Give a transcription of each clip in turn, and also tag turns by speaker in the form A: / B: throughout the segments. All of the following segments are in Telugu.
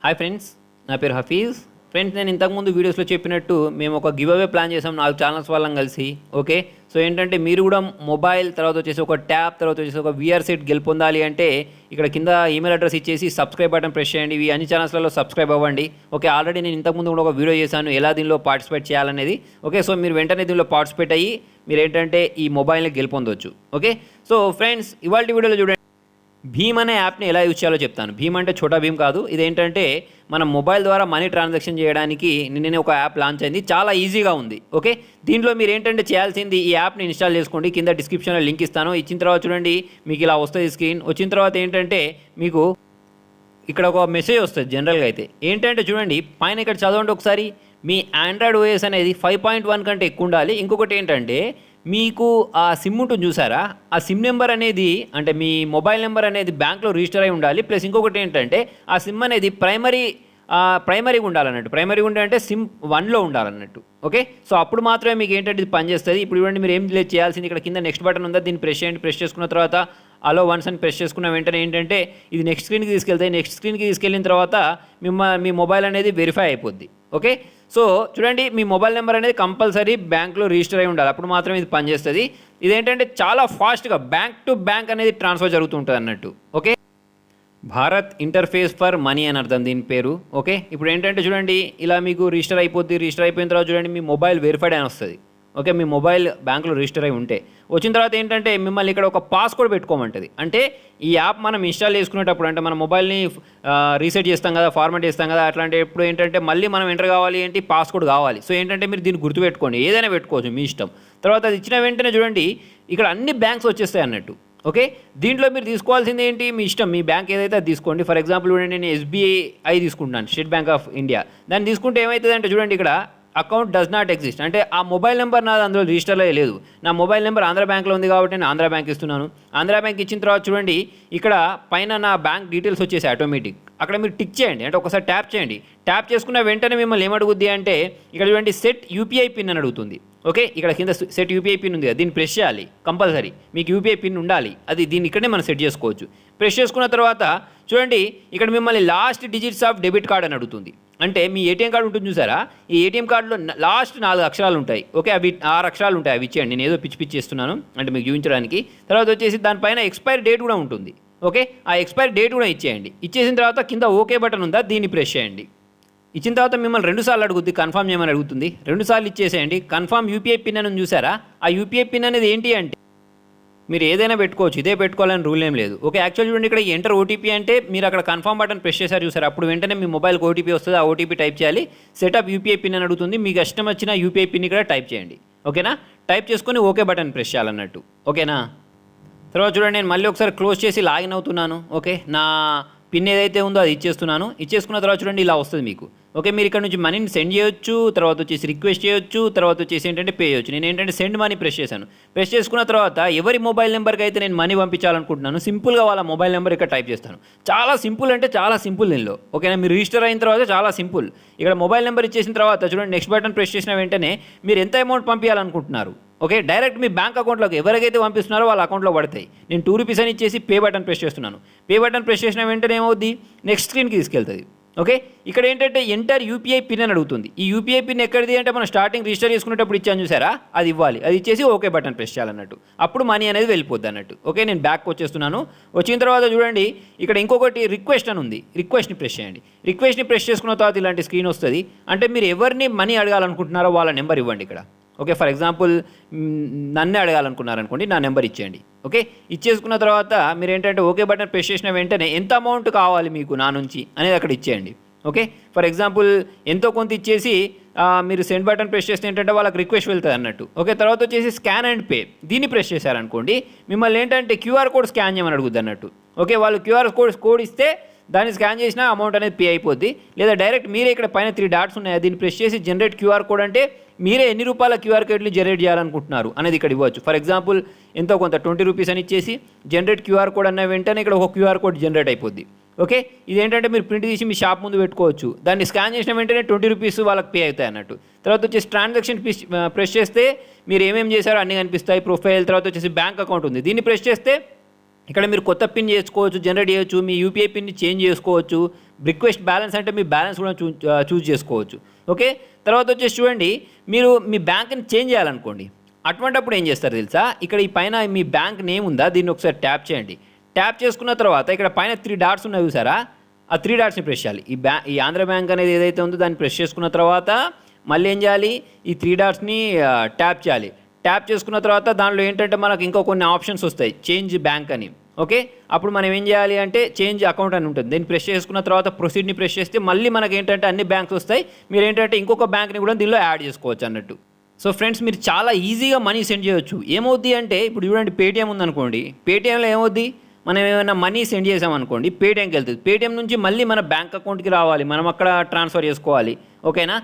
A: హాయ్ ఫ్రెండ్స్, నా పేరు హఫీజ్. ఫ్రెండ్స్, నేను ఇంతకుముందు వీడియోస్లో చెప్పినట్టు మేము ఒక గివ్ అవే ప్లాన్ చేసాం 4 ఛానల్స్ వాళ్ళం కలిసి. ఓకే, సో ఏంటంటే మీరు కూడా మొబైల్, తర్వాత వచ్చేసి ఒక ట్యాబ్, తర్వాత వచ్చేసి ఒక విఆర్ సెట్ గెలుపొందాలి అంటే ఇక్కడ కింద ఈమెయిల్ అడ్రస్ ఇచ్చేసి సబ్స్క్రైబ్ బటన్ ప్రెస్ చేయండి. ఇవి అన్ని ఛానల్స్లలో సబ్స్క్రైబ్ అవ్వండి. ఓకే, ఆల్రెడీ నేను ఇంతకుముందు కూడా ఒక వీడియో చేశాను ఎలా దీనిలో పార్టిసిపేట్ చేయాలనేది. ఓకే, సో మీరు వెంటనే దీనిలో పార్టిసిపేట్ అయ్యి మీరు ఏంటంటే ఈ మొబైల్ని గెలుపొందవచ్చు. ఓకే, సో ఫ్రెండ్స్, ఇవాళ వీడియోలో చూడండి, భీమ్ అనే యాప్ని ఎలా యూజ్ చేయాలో చెప్తాను. భీమ్ అంటే ఛోటా భీమ్ కాదు. ఇదేంటంటే మనం మొబైల్ ద్వారా మనీ ట్రాన్సాక్షన్ చేయడానికి నిన్ననే ఒక యాప్ లాంచ్ అయింది. చాలా ఈజీగా ఉంది. ఓకే, దీంట్లో మీరు ఏంటంటే చేయాల్సింది ఈ యాప్ని ఇన్స్టాల్ చేసుకోండి. కింద డిస్క్రిప్షన్లో లింక్ ఇస్తాను. ఇచ్చిన తర్వాత చూడండి, మీకు ఇలా వస్తుంది స్క్రీన్. వచ్చిన తర్వాత ఏంటంటే మీకు ఇక్కడ ఒక మెసేజ్ వస్తుంది. జనరల్గా అయితే ఏంటంటే చూడండి, పైన ఇక్కడ చదవండి ఒకసారి. మీ ఆండ్రాయిడ్ ఓఎస్ అనేది 5.1 కంటే ఎక్కువ ఉండాలి. ఇంకొకటి ఏంటంటే మీకు ఆ సిమ్ ఉంటుంది చూసారా, ఆ సిమ్ నెంబర్ అనేది అంటే మీ మొబైల్ నెంబర్ అనేది బ్యాంక్లో రిజిస్టర్ అయి ఉండాలి. ప్లస్ ఇంకొకటి ఏంటంటే ఆ సిమ్ అనేది ప్రైమరీగా ఉండాలన్నట్టు. ప్రైమరీగా ఉండాలంటే సిమ్ 1లో ఉండాలన్నట్టు. ఓకే, సో అప్పుడు మాత్రమే మీకు ఏంటంటే ఇది పనిచేస్తుంది. ఇప్పుడు చూడండి, మీరు ఏం చేయాల్సింది, ఇక్కడ కింద నెక్స్ట్ బటన్ ఉందా, దీన్ని ప్రెస్ చేయండి. ప్రెస్ చేసుకున్న తర్వాత అలో వన్స్ అని ప్రెస్ చేసుకున్న వెంటనే ఏంటంటే ఇది నెక్స్ట్ స్క్రీన్కి తీసుకెళ్తాయి. నెక్స్ట్ స్క్రీన్కి తీసుకెళ్ళిన తర్వాత మీ మొబైల్ అనేది వెరిఫై అయిపోద్ది. ఓకే, సో చూడండి, మీ మొబైల్ నెంబర్ అనేది కంపల్సరీ బ్యాంక్లో రిజిస్టర్ అయి ఉండాలి. అప్పుడు మాత్రమే ఇది పనిచేస్తుంది. ఇదేంటంటే చాలా ఫాస్ట్గా బ్యాంక్ టు బ్యాంక్ అనేది ట్రాన్స్ఫర్ జరుగుతుంటుంది అన్నట్టు. Okay, Bharat interface for money అని అర్థం దీని పేరు. ఓకే, ఇప్పుడు ఏంటంటే చూడండి, ఇలా మీకు రిజిస్టర్ అయిపోద్ది. రిజిస్టర్ అయిపోయిన తర్వాత చూడండి, మీ మొబైల్ వెరిఫైడ్ అని వస్తుంది. ఓకే, మీ మొబైల్ బ్యాంకులో రిజిస్టర్ అయి ఉంటే వచ్చిన తర్వాత ఏంటంటే మిమ్మల్ని ఇక్కడ ఒక పాస్వర్డ్ పెట్టుకోమంటుంది. అంటే ఈ యాప్ మనం ఇన్స్టాల్ చేసుకునేటప్పుడు, అంటే మన మొబైల్ని రీసెట్ చేస్తాం కదా, ఫార్మాట్ చేస్తాం కదా, అట్లాంటి ఎప్పుడు ఏంటంటే మళ్ళీ మనం ఎంటర్ కావాలి ఏంటి, పాస్వర్డ్ కావాలి. సో ఏంటంటే మీరు దీన్ని గుర్తుపెట్టుకోండి, ఏదైనా పెట్టుకోవచ్చు మీ ఇష్టం. తర్వాత అది ఇచ్చిన వెంటనే చూడండి, ఇక్కడ అన్ని బ్యాంక్స్ వచ్చేస్తాయి అన్నట్టు. ఓకే, దీంట్లో మీరు తీసుకోవాల్సింది ఏంటి, మీ ఇష్టం, మీ బ్యాంక్ ఏదైతే అది తీసుకోండి. ఫర్ ఎగ్జాంపుల్ చూడండి, నేను SBI తీసుకుంటున్నాను, స్టేట్ బ్యాంక్ ఆఫ్ ఇండియా. దాన్ని తీసుకుంటే ఏమవుతుంది అంటే చూడండి, ఇక్కడ అకౌంట్ డస్ నాట్ ఎగ్జిస్ట్, అంటే ఆ మొబైల్ నెంబర్ నాది అందులో రిజిస్టర్లో లేదు. నా మొబైల్ నెంబర్ ఆంధ్ర బ్యాంక్లో ఉంది కాబట్టి నేను ఆంధ్ర బ్యాంక్ ఇస్తున్నాను. ఆంధ్ర బ్యాంక్ ఇచ్చిన తర్వాత చూడండి, ఇక్కడ పైన నా బ్యాంక్ డీటెయిల్స్ వచ్చేసి ఆటోమేటిక్. అక్కడ మీరు టిక్ చేయండి, అంటే ఒకసారి ట్యాప్ చేయండి. ట్యాప్ చేసుకున్న వెంటనే మిమ్మల్ని ఏమడుగుద్ది అంటే ఇక్కడ చూడండి, సెట్ UPI పిన్ అని అడుగుతుంది. ఓకే, ఇక్కడ కింద సెట్ UPI పిన్ ఉంది కదా, దీన్ని ప్రెస్ చేయాలి కంపల్సరీ. మీకు UPI పిన్ ఉండాలి, అది దీన్ని ఇక్కడనే మనం సెట్ చేసుకోవచ్చు. ప్రెస్ చేసుకున్న తర్వాత చూడండి, ఇక్కడ మిమ్మల్ని last digits of debit card అని అడుగుతుంది. అంటే మీ ATM కార్డు ఉంటుంది చూసారా, ఈ ATM కార్డులో లాస్ట్ 4 అక్షరాలు ఉంటాయి. ఓకే, అవి 6 అక్షరాలు ఉంటాయి, అవి ఇచ్చేయండి. నేను ఏదో పిచ్చి చేస్తున్నాను అంటే మీకు చూపించడానికి. తర్వాత వచ్చేసి దానిపైన ఎక్స్పైరీ డేట్ కూడా ఉంటుంది. ఓకే, ఆ ఎక్స్పైరీ డేట్ కూడా ఇచ్చేయండి. ఇచ్చేసిన తర్వాత కింద ఓకే బటన్ ఉందా, దీన్ని ప్రెస్ చేయండి. ఇచ్చిన తర్వాత మిమ్మల్ని 2 సార్లు అడుగుద్ది, కన్ఫర్మ్ చేయమని అడుగుతుంది. 2 సార్లు ఇచ్చేసేయండి. కన్ఫర్మ్ UPI పిన్ అని చూసారా, ఆ UPI పిన్ అనేది ఏంటి అంటే మీరు ఏదైనా పెట్టుకోవచ్చు, ఇదే పెట్టుకోవాలని రూల్ ఏం లేదు. ఓకే, యాక్చువల్లీ చూడండి, ఇక్కడ ఎంటర్ OTP అంటే మీరు అక్కడ కన్ఫర్మ్ బటన్ ప్రెస్ చేశారు చూసారు, అప్పుడు వెంటనే మీ మొబైల్కి OTP వస్తుంది. ఆ OTP టైప్ చేయాలి. సెటప్ UPI పిన్ అని అడుగుతుంది. మీకు ఇష్టం వచ్చిన UPI పిన్ ఇక్కడ టైప్ చేయండి. ఓకేనా, టైప్ చేసుకొని ఓకే బటన్ ప్రెస్ చేయాలన్నట్టు. ఓకేనా, తర్వాత చూడండి, నేను మళ్ళీ ఒకసారి క్లోజ్ చేసి లాగిన్ అవుతున్నాను. ఓకే, నా పిన్ ఏదైతే ఉందో అది ఇచ్చేస్తున్నాను. ఇచ్చేసుకున్న తర్వాత చూడండి, ఇలా వస్తుంది మీకు. ఓకే, మీరు ఇక్కడ నుంచి మనీని సెండ్ చేయొచ్చు, తర్వాత వచ్చేసి రిక్వెస్ట్ చేయొచ్చు, తర్వాత వచ్చేసి ఏంటంటే పే చేయొచ్చు. నేను ఏంటంటే సెండ్ మనీ ప్రెస్ చేశాను. ప్రెస్ చేసుకున్న తర్వాత ఎవరి మొబైల్ నెంబర్కి అయితే నేను మనీ పంపించాలనుకుంటున్నాను, సింపుల్గా వాళ్ళ మొబైల్ నెంబర్ ఇక్కడ టైప్ చేస్తాను. చాలా సింపుల్, అంటే చాలా సింపుల్ దీనిలో. ఓకేనా, మీరు రిజిస్టర్ అయిన తర్వాత చాలా సింపుల్. ఇక్కడ మొబైల్ నెంబర్ ఇచ్చేసిన తర్వాత చూడండి, నెక్స్ట్ బటన్ ప్రెస్ చేసిన వెంటనే మీరు ఎంత అమౌంట్ పంపించాలనుకుంటున్నారు, ఓకే, డైరెక్ట్ మీ బ్యాంక్ అకౌంట్లోకి ఎవరికైతే పంపిస్తున్నారో వాళ్ళ అకౌంట్లో పడతాయి. నేను 2 రూపీస్ అని ఇచ్చేసి పే బటన్ ప్రెస్ చేస్తున్నాను. పే బటన్ ప్రెస్ చేసిన వెంటనే ఏమవుద్ది, నెక్స్ట్ స్క్రీన్కి తీసుకెళ్తుంది. ఓకే, ఇక్కడ ఏంటంటే ఎంటర్ UPI పిన్ అని అడుగుతుంది. ఈ UPI పిన్ ఎక్కడిది అంటే మనం స్టార్టింగ్ రిజిస్టర్ చేసుకునేటప్పుడు ఇచ్చాను చూసారా, అది ఇవ్వాలి. అది ఇచ్చేసి ఓకే బటన్ ప్రెస్ చేయాలన్నట్టు. అప్పుడు మనీ అనేది వెళ్ళిపోద్ది అన్నట్టు. ఓకే, నేను బ్యాక్ వచ్చేస్తున్నాను. వచ్చిన తర్వాత చూడండి, ఇక్కడ ఇంకొకటి రిక్వెస్ట్ అని ఉంది. రిక్వెస్ట్ని ప్రెస్ చేయండి. రిక్వెస్ట్ని ప్రెస్ చేసుకున్న తర్వాత ఇలాంటి స్క్రీన్ వస్తుంది. అంటే మీరు ఎవరిని మనీ అడగాలనుకుంటున్నారో వాళ్ళ నెంబర్ ఇవ్వండి ఇక్కడ. ఓకే, ఫర్ ఎగ్జాంపుల్ నన్నే అడగాలనుకున్నారనుకోండి, నా నెంబర్ ఇచ్చేయండి. ఓకే, ఇచ్చేసుకున్న తర్వాత మీరు ఏంటంటే ఓకే బటన్ ప్రెస్ చేసిన వెంటనే ఎంత అమౌంట్ కావాలి మీకు నా నుంచి అనేది అక్కడ ఇచ్చేయండి. ఓకే, ఫర్ ఎగ్జాంపుల్ ఎంతో కొంత ఇచ్చేసి మీరు సెండ్ బటన్ ప్రెస్ చేస్తే ఏంటంటే వాళ్ళకి రిక్వెస్ట్ వెళ్తుంది అన్నట్టు. ఓకే, తర్వాత వచ్చేసి స్కాన్ అండ్ పే, దీన్ని ప్రెస్ చేశారనుకోండి, మిమ్మల్ని ఏంటంటే QR కోడ్ స్కాన్ చేయమని అడుగుద్ది అన్నట్టు. ఓకే, వాళ్ళు QR కోడ్ ఇస్తే దాన్ని స్కాన్ చేసినా అమౌంట్ అనేది పే అయిపోద్ది. లేదా డైరెక్ట్ మీరే ఇక్కడ పైన 3 డాట్స్ ఉన్నాయి, దీన్ని ప్రెస్ చేసి జనరేట్ QR కోడ్ అంటే మీరే ఎన్ని రూపాయల QR కోడ్ని జనరేట్ చేయాలనుకుంటున్నారు అనేది ఇక్కడ ఇవ్వచ్చు. ఫర్ ఎగ్జాంపుల్ ఎంతో కొంత 20 రూపీస్ అని ఇచ్చేసి జనరేట్ QR కోడ్ అన్న వెంటనే ఇక్కడ ఒక QR కోడ్ జనరేట్ అయిపోద్ది. ఓకే, ఇదేంటంటే మీరు ప్రింట్ తీసి మీ షాప్ ముందు పెట్టుకోవచ్చు. దాన్ని స్కాన్ చేసిన వెంటనే 20 రూపీస్ వాళ్ళకి పే అవుతాయి అన్నట్టు. తర్వాత వచ్చేసి ట్రాన్సాక్షన్ ప్రెస్ చేస్తే మీరు ఏమేమి చేశారో అన్నీ కనిపిస్తాయి. ప్రొఫైల్, తర్వాత వచ్చేసి బ్యాంక్ అకౌంట్ ఉంది, దీన్ని ప్రెస్ చేస్తే ఇక్కడ మీరు కొత్త పిన్ చేసుకోవచ్చు, జనరేట్ చేయొచ్చు, మీ యూపీఐ పిన్ని చేంజ్ చేసుకోవచ్చు, రిక్వెస్ట్ బ్యాలెన్స్ అంటే మీ బ్యాలెన్స్ కూడా చూజ్ చేసుకోవచ్చు. ఓకే, తర్వాత వచ్చేసి చూడండి, మీరు మీ బ్యాంక్ని చేంజ్ చేయాలనుకోండి, అటువంటిప్పుడు ఏం చేస్తారు తెలుసా, ఇక్కడ ఈ పైన మీ బ్యాంక్ నేమ్ ఉందా, దీన్ని ఒకసారి ట్యాప్ చేయండి. ట్యాప్ చేసుకున్న తర్వాత ఇక్కడ పైన 3 డాట్స్ ఉన్నాయి చూసారా, ఆ 3 డాట్స్ని ప్రెస్ చేయాలి. ఈ ఆంధ్ర బ్యాంక్ అనేది ఏదైతే ఉందో దాన్ని ప్రెస్ చేసుకున్న తర్వాత మళ్ళీ ఏం చేయాలి, ఈ 3 డాట్స్ని ట్యాప్ చేయాలి. ట్యాప్ చేసుకున్న తర్వాత దానిలో ఏంటంటే మనకు ఇంకో కొన్ని ఆప్షన్స్ వస్తాయి, చేంజ్ బ్యాంక్ అని. ఓకే, అప్పుడు మనం ఏం చేయాలి అంటే చేంజ్ అకౌంట్ అని ఉంటుంది, దీన్ని ప్రెస్ చేసుకున్న తర్వాత ప్రొసీడ్ని ప్రెస్ చేస్తే మళ్ళీ మనకి ఏంటంటే అన్ని బ్యాంక్స్ వస్తాయి. మీరు ఏంటంటే ఇంకొక బ్యాంక్ని కూడా దీనిలో యాడ్ చేసుకోవచ్చు అన్నట్టు. సో ఫ్రెండ్స్, మీరు చాలా ఈజీగా మనీ సెండ్ చేయొచ్చు. ఏమవుద్ది అంటే ఇప్పుడు చూడండి, పేటీఎం ఉందనుకోండి, పేటీఎంలో ఏమవుద్ది, మనం ఏమైనా మనీ సెండ్ చేసామనుకోండి, పేటీఎంకి వెళ్తుంది, పేటీఎం నుంచి మళ్ళీ మన బ్యాంక్ అకౌంట్కి రావాలి, మనం అక్కడ ట్రాన్స్ఫర్ చేసుకోవాలి. ఓకేనా,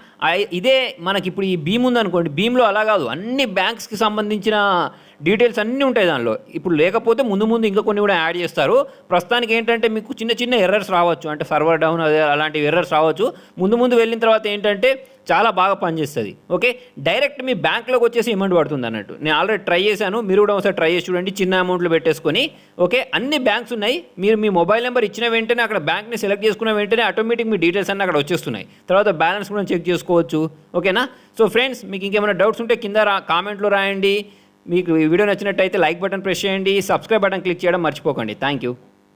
A: ఇదే మనకి ఇప్పుడు ఈ భీమ్ ఉందనుకోండి, భీమ్లో అలా కాదు, అన్ని బ్యాంక్స్కి సంబంధించిన డీటెయిల్స్ అన్నీ ఉంటాయి దానిలో. ఇప్పుడు లేకపోతే ముందు ఇంకా కొన్ని కూడా యాడ్ చేస్తారు. ప్రస్తుతానికి ఏంటంటే మీకు చిన్న చిన్న ఎర్రర్స్ రావచ్చు, అంటే సర్వర్ డౌన్ అదే అలాంటి ఎర్రర్స్ రావచ్చు. ముందు వెళ్ళిన తర్వాత ఏంటంటే చాలా బాగా పనిచేస్తుంది. ఓకే, డైరెక్ట్ మీ బ్యాంక్లోకి వచ్చేసి అమౌంట్ పడుతుంది అన్నట్టు. నేను ఆల్రెడీ ట్రై చేశాను, మీరు కూడా ఒకసారి ట్రై చేసి చూడండి, చిన్న అమౌంట్లు పెట్టేసుకొని. ఓకే, అన్ని బ్యాంక్స్ ఉన్నాయి, మీరు మీ మొబైల్ నెంబర్ ఇచ్చిన వెంటనే అక్కడ బ్యాంక్ని సెలెక్ట్ చేసుకున్న వెంటనే ఆటోమేటిక్ మీ డీటెయిల్స్ అన్నీ అక్కడ వచ్చేస్తున్నాయి. తర్వాత బ్యాలెన్స్ కూడా చెక్ చేసుకోవచ్చు. ఓకేనా, సో ఫ్రెండ్స్, మీకు ఇంకేమైనా డౌట్స్ ఉంటే కింద కామెంట్లో రాయండి. మీకు ఈ వీడియో నచ్చినట్టయితే లైక్ బటన్ ప్రెస్ చేయండి, సబ్స్క్రైబ్ బటన్ క్లిక్ చేయడం మర్చిపోకండి. Thank you.